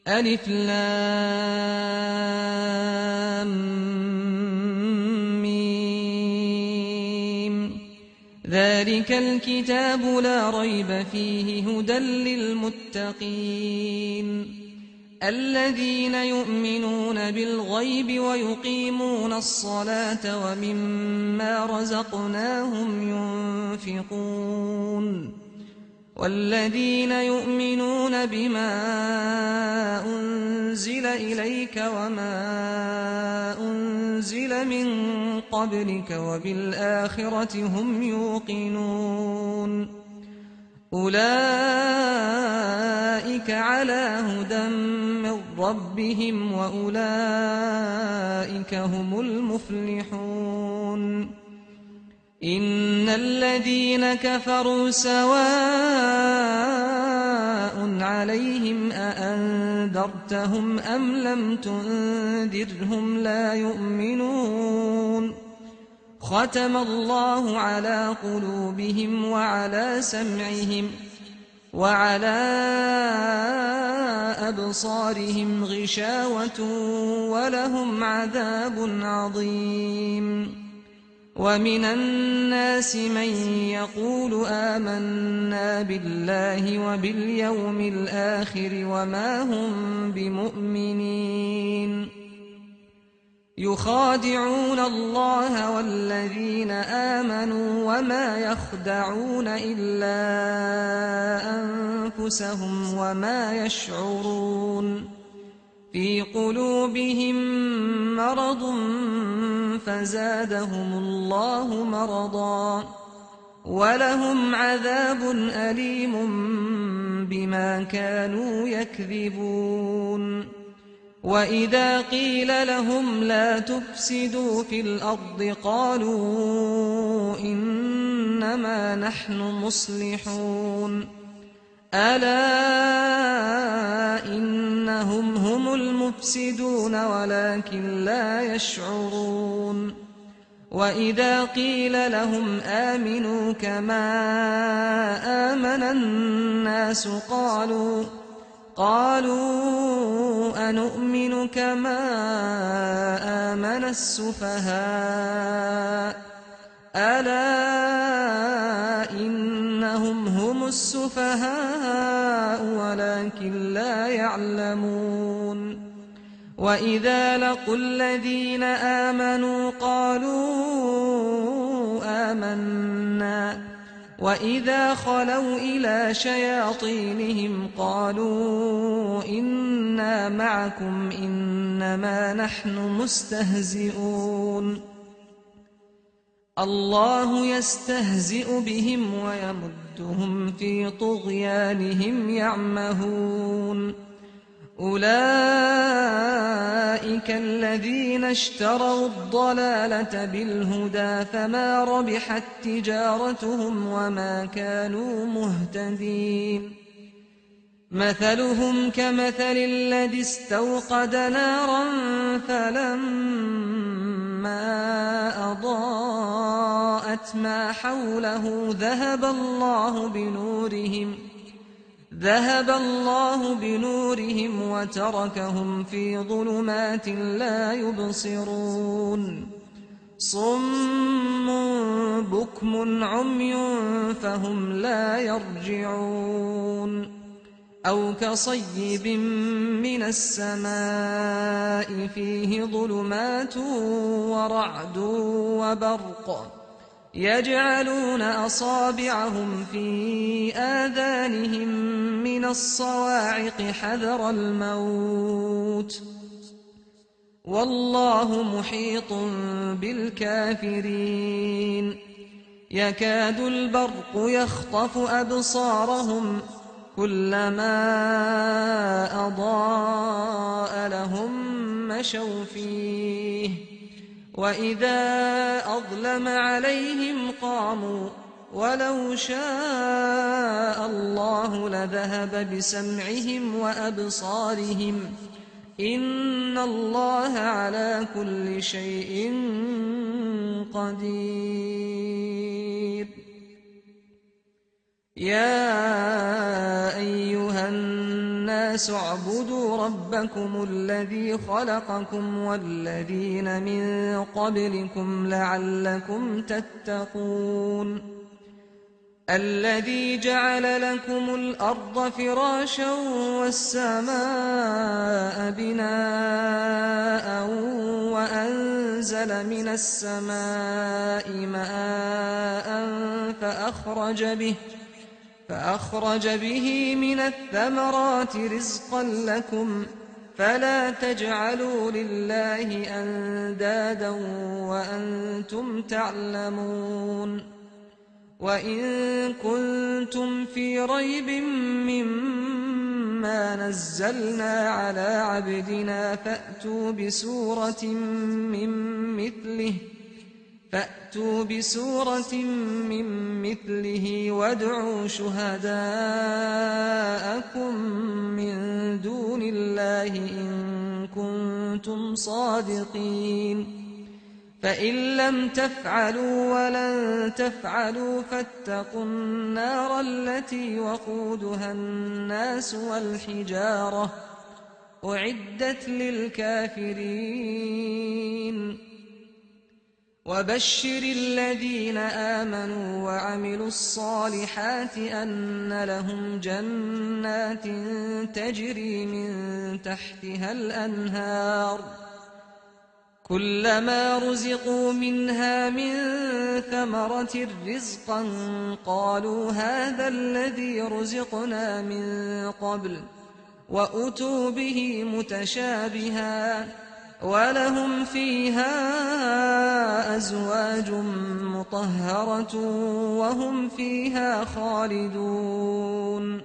ألف لام ميم. ذلك الكتاب لا ريب فيه هدى للمتقين الذين يؤمنون بالغيب ويقيمون الصلاة ومما رزقناهم ينفقون والذين يؤمنون بما أنزل إليك وما أنزل من قبلك وبالآخرة هم يوقنون أولئك على هدى من ربهم وأولئك هم المفلحون إن الذين كفروا سواء عليهم أأنذرتهم أم لم تنذرهم لا يؤمنون ختم الله على قلوبهم وعلى سمعهم وعلى أبصارهم غشاوة ولهم عذاب عظيم ومن الناس من يقول آمنا بالله وباليوم الآخر وما هم بمؤمنين يخادعون الله والذين آمنوا وما يخدعون إلا أنفسهم وما يشعرون في قلوبهم مرض فزادهم الله مرضا ولهم عذاب أليم بما كانوا يكذبون وإذا قيل لهم لا تفسدوا في الأرض قالوا إنما نحن مصلحون ألا إنهم هم المفسدون ولكن لا يشعرون وإذا قيل لهم آمنوا كما آمن الناس قالوا أنؤمن كما آمن السفهاء ألا إنهم هم السفهاء ولكن لا يعلمون وإذا لقوا الذين آمنوا قالوا آمنا وإذا خلوا إلى شياطينهم قالوا إنا معكم إنما نحن مستهزئون الله يستهزئ بهم ويمدهم في طغيانهم يعمهون أولئك الذين اشتروا الضلالة بالهدى فما ربحت تجارتهم وما كانوا مهتدين مثلهم كمثل الذي استوقد نارا فلما أضاءت ما حوله ذهب الله بنورهم وتركهم في ظلمات لا يبصرون صم بكم عمي فهم لا يرجعون أو كصيب من السماء فيه ظلمات ورعد وبرق يجعلون أصابعهم في آذانهم من الصواعق حذر الموت والله محيط بالكافرين يكاد البرق يخطف أبصارهم كلما أضاء لهم مشوا فيه وإذا أظلم عليهم قاموا ولو شاء الله لذهب بسمعهم وأبصارهم إن الله على كل شيء قدير يا أيها الناس الناس اعبدوا ربكم الذي خلقكم والذين من قبلكم لعلكم تتقون الذي جعل لكم الأرض فراشا والسماء بناء وأنزل من السماء ماء فأخرج به من الثمرات رزقا لكم فلا تجعلوا لله أندادا وأنتم تعلمون وإن كنتم في ريب مما نزلنا على عبدنا فأتوا بسورة من مثله وادعوا شهداءكم من دون الله إن كنتم صادقين فإن لم تفعلوا ولن تفعلوا فاتقوا النار التي وقودها الناس والحجارة أعدت للكافرين وبشر الذين آمنوا وعملوا الصالحات أن لهم جنات تجري من تحتها الأنهار كلما رزقوا منها من ثمرة رزقا قالوا هذا الذي رزقنا من قبل وأتوا به متشابها ولهم فيها أزواج مطهرة وهم فيها خالدون